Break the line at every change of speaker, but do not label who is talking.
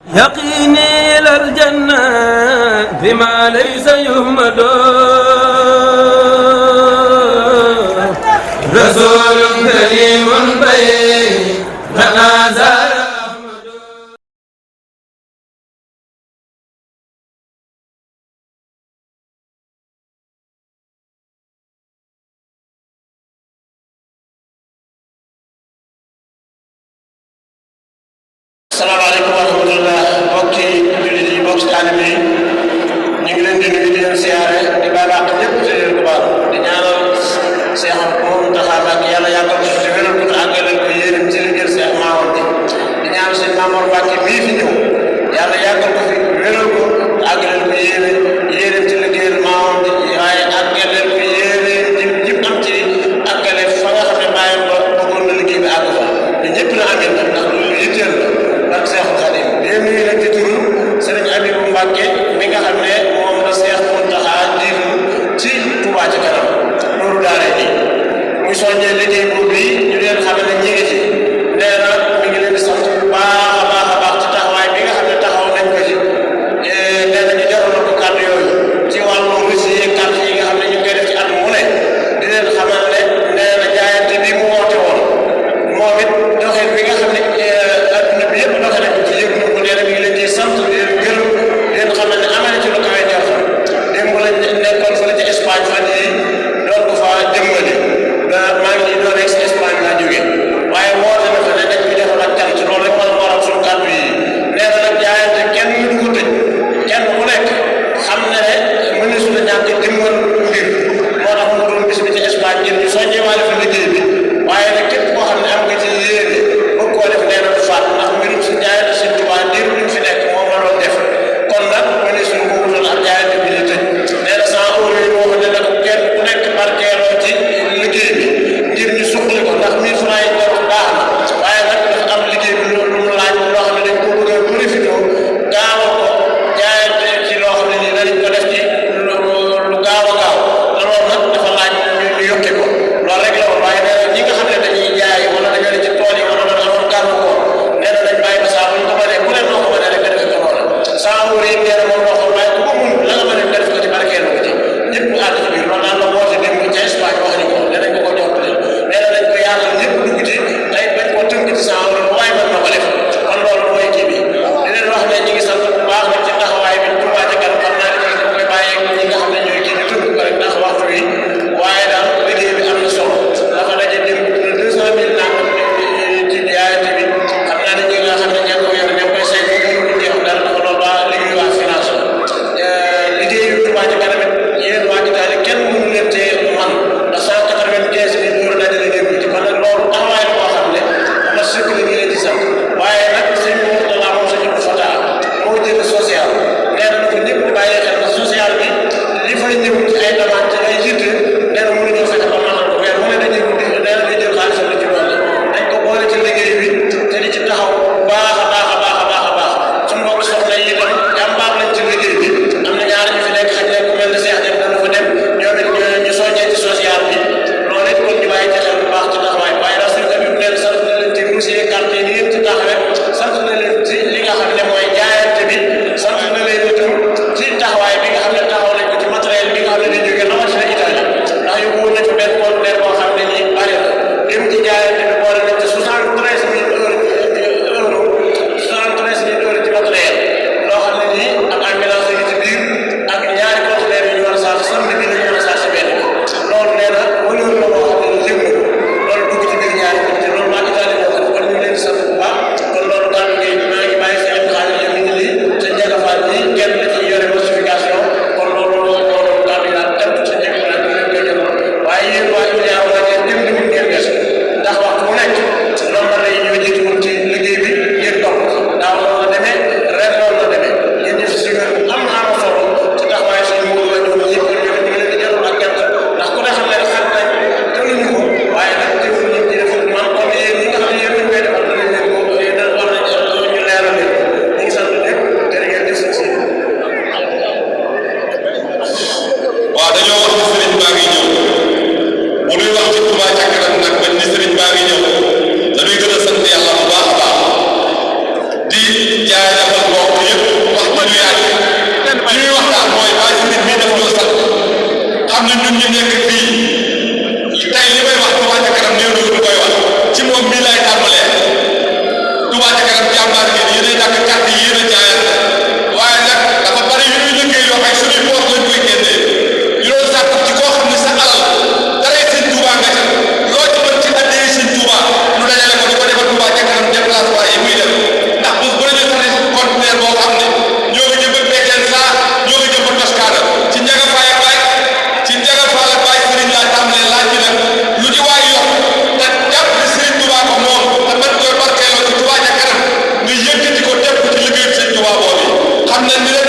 يقيني إلى الجنة بما ليس يهمد رسول كريم بين تنازل.
salaamaaleykum wa rahmatullah mbokki jullit yi mbokki taalibe yi ñu ngi leen di nuyu di leen siyaare di baal àq ñëpp di leen ko baal di ñaanal Seex Muntaxa Mbàkke yàlla yàggal ko fi wéral ko àggalal ko yéenam ci liggéey Seex Maamor bi di ñaanal Seex Maamor Mbàkke bii fi ñëw yàlla yàggal ko fi wéral ko àggalal ko yéenam ci liggéey Maamor bi waaye àggalal ko yéenam ji am ci àggale fa nga xam ne bàyyam ba bëggoon na liggéey bi àgg fa te ñëpp na amee ndax loolu yitteel la ak Seexul Xadiim léegi ñu ngi ci turu Sëriñ Abibu Mbàkke mi nga xam ne moom la Seex Muntaxa jiitu ci Touba Ca Kanam loolu daara ji muy soññee liggéey boobu yi ñu leen xam ne ñi ngi ci nee na mi ngi leen di sant bu baax a baax a baax ci taxawaay bi nga xam ne taxaw nañ ko ci nee na ñu jaroon ko kàddu yooyu ci wàllu rusi yi carte yi nga xam ne ñu ngi koy def ci at mu ne di leen xamal ne nee na jaayante bi mu woote woon moom it doxin bi nga xam ne adduna bi yëpp doxe nañ ci yëg na ko nee na mi ngi leen ciy sant di leen gërëm di leen xamal ne amee na ci lu kawe njort démb lañ nekkoon fële ci Espagne fan yi doon ko fa jëmmali maa ngi doon rek si Espagne laa jógee waaye woote na fa ne dañ ko defoon ak cant loolu rek moo waral suñu kàddu yi nee na nag jaayante kenn du ko tëj kenn ku nekk xam ne ne mëneesu la ñàkk dimbal mbir moo tax mu doon bis bi ci Espagne ngir ñu soññewaale fa liggéey bi waaye nag képp koo xam ne am nga ci yéene bëgg koo def nee na du faat ndax mbirum si jaayante Sëñ Tuubaa diir luñ fi nekk moom la doon def kon nag mëneesu ko wutal ak jaayante bi ñu tëj nee na 100 euros yi moo xam ne nag kenn ku nekk barkeeloo ci liggéey bi ngir ñu suqali ko ndax 1000 francs yi dara baax na waaye nag dafa am liggéey bi lu mu laaj loo xam ne dañ ko bëgg a profité gaawal ko jaayante ci loo xam ne nii danañ ko def ci lu gaaw a gaaw loolu nag dafa laaj ñu yokke ko loolu rek la woon waaye nee na ñi nga xam ne dañuy jaay wala dañoo ne ci tool yi wala dañoo amoon gàllankoor nee na dañ bàyyi ba saa bu ñu ko mënee ku leen noo ko mënee rek nga defee ko noonu saa wóor yi nee na moom loo xam waaye ku ko mun la nga mën a def ko ci barkeelu ko ci ñëpp ànd ci biir loolu daal la woote dem ca Espagne wax ñu ko danañ ko ko jottali nee na dañ ko yaatal ñëpp dugg ci tey bañ koo tënk ci saa wóor waaye mën na ko def kon loolu mooy kii bi di leen wax ne ñi ngi sant bu baax nag ci taxawaay bi Touba Ca Kanam xam naa ne dañ koy bàyyi ñi nga xam ne ñooy kii di tënk ko rek ndax waxtu wi waaye daal liggéey bi am na solo dafa daje dem 200 000 nag ci jaayante bi xam naa ne ñi nga xam ne ñoo ko yor ñoo koy saytu ñu jeex dara dafa loolu waa liggéey waa finance liggéeyu Touba Ca Kanam yéen waa Italie kenn mënu leen tee man ndax 195 000 euros dajale leen ko ci kon nag loolu taxawaay la boo xam ne ama sëkk la ñu leen di sant waaye nag sëñ Mourtala moom sa jëpp fata moo jël social nee na ko ñëpp di bàyyi xel ndax social bi li fay ñëw ci ay demande ci ay yitte nee na mënuñoo fexe ba matal ko weer mu ne dañuy guddi nee na day jël xaalisam la ci boole dañ ko boole ci liggéey bi te di ci taxaw baax a baax a baax a baax a baax su mbokk soxna yi itam jàmbaar lañ ci liggéey bi am na ñaar ñu fi nekk xaj na ku mel ne Seex dem dana fa dem ñoom it ñu soññee ci social bi loolu it kon ñu bàyyi ci xel bu baax ci taxawaay waaye daal sëñ bi neen sant na leen ci dossier carte yi yëpp ci taxawee sant na leen ci li nga xam ne mooy jaayante bi sant na leen itam ci taxawaay bi nga xam ne taxaw nañ ko ci matériel bi nga xam ne dañ jógee rawatina Italie ndax yóbbu woon nañ fa benn conteneur boo xam ne nii bari na dem ci jaayante bi boole nañ ci 73 000 euros 73 000 euros ci matériel loo xam ne nii ak ambulance yi ci biir ak ñaari conteneur yi ñu war a chargé samedi bi lañu war a chargé benn loolu nee na wëñoon la boo xam ne ni jëm na ko loolu dugg ci biir ñaari bi te loolu waa Italie moo ko def kon ñu leen di sant bu baax kon loolu daal ngay maa ngi bàyyi seen xaalis yi mi ngi nii sa njagafaat bi kenn la ci yore massification kon loolu daal di daal dem sa njëg nag ñu leen koy jëloon waaye yéen waa Italie waa ngeen dem di mun ngeen des ndax waxtu bu nekk nombre yi ñoo jiitu woon ci liggéey bi ngeen topp daaw noonu la demee ren noonu la demee yéen ñëpp si wér am na solo ci taxawaay suñu mbooloo la ñoom ñëpp ñu ngi leen di jëloon ak gerte ndax ku ne xam ne xam nañ tëluñu ko waaye nag teewul ñu ci def man comme yéen ñi nga xam ne yéen ñu koy defal danañ leen ko war nañ ñu leeral leen ñu ngi sant ñëpp jërë ngeen jëf si
waaw dañoo wax ne sëriñ baa ngi ñëw bu ñuy wax ci Touba Ca Kanam nag bañ ni sëriñ baa ngi ñëw dañuy gën a sant yàlla bu baax a baax di jaay defal li ñuy waxtaan mooy Baye Serigne mii daf ñoo sant xam ne ñun ñu nekk fii tey li may wax Touba ca kanam néew na lu koy wax ci moom mii lay tàmbalee Touba ca kanam jàmbaar ngeen yéenay dàkk carte yi yéen a jaayal waaye nag dafa bari yu ñuy liggéey yoo xam suñuy poos lañ koy génnee ñu doon sàkk ci koo xam ne sa alal daray sëñ Touba nga ca loo ci mën ci addee sëñ Touba lu dajale ko di ko defal Touba ca kanam déplacement yi muy def ndax bés bu nañu sari conteneur boo xam ne ñoo ngi jëm ba Pekel saa ñoo ngi jëm ba Toscana ci Njaga Faye Baye ci Njaga Faye Baye Serigne laa tàmbalee laaj bi nag lu ci waay yokk te jàpp ne Serigne Touba ko moom te man koy barkeeloo ci Touba ca kanam nga yëkkati ko def ko ci liggéeyu sëñ Touba boobu xam nañ ni rek